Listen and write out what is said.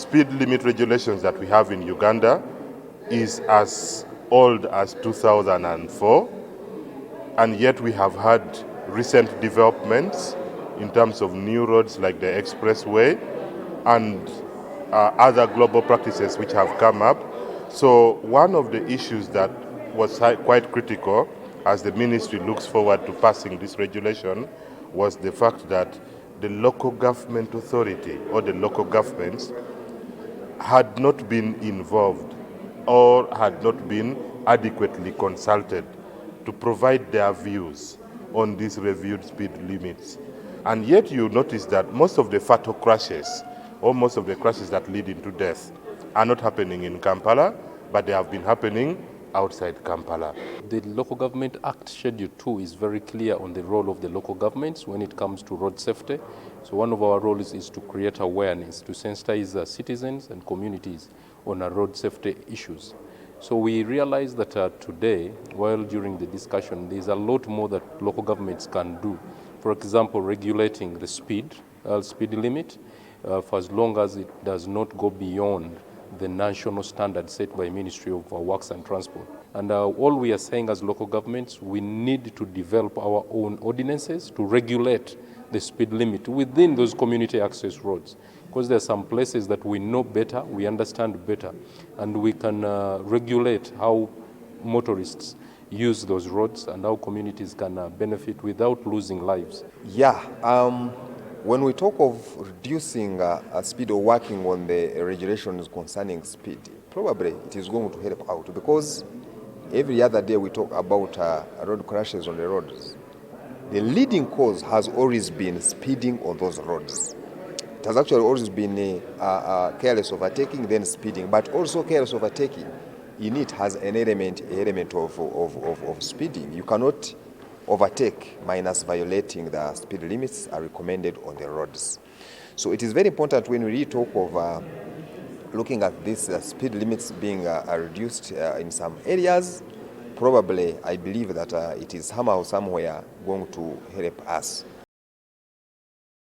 speed limit regulations that we have in Uganda is as old as 2004, and yet we have had recent developments in terms of new roads like the expressway and other global practices which have come up. So one of the issues that was quite critical as the ministry looks forward to passing this regulation was the fact that the local government authority or the local governments had not been involved or had not been adequately consulted to provide their views on these reviewed speed limits. And yet you notice that most of the fatal crashes or most of the crashes that lead into death are not happening in Kampala, but they have been happening outside Kampala. The Local Government Act Schedule 2 is very clear on the role of the local governments when it comes to road safety. So one of our roles is to create awareness, to sensitize citizens and communities on road safety issues. So we realize that today, while during the discussion, there's a lot more that local governments can do. For example, regulating the speed limit for as long as it does not go beyond the national standard set by Ministry of Works and Transport. And all we are saying as local governments, we need to develop our own ordinances to regulate the speed limit within those community access roads. Because there are some places that we know better, we understand better, and we can regulate how motorists use those roads and how communities can benefit without losing lives. Yeah, when we talk of reducing speed or working on the regulations concerning speed, probably it is going to help out, because every other day we talk about road crashes on the roads. The leading cause has always been speeding on those roads. It has actually always been careless overtaking, then speeding, but also careless overtaking in it has an element of speeding. You cannot overtake minus violating the speed limits are recommended on the roads. So it is very important when we really talk of looking at these speed limits being reduced in some areas. Probably, I believe that it is somehow, somewhere going to help us.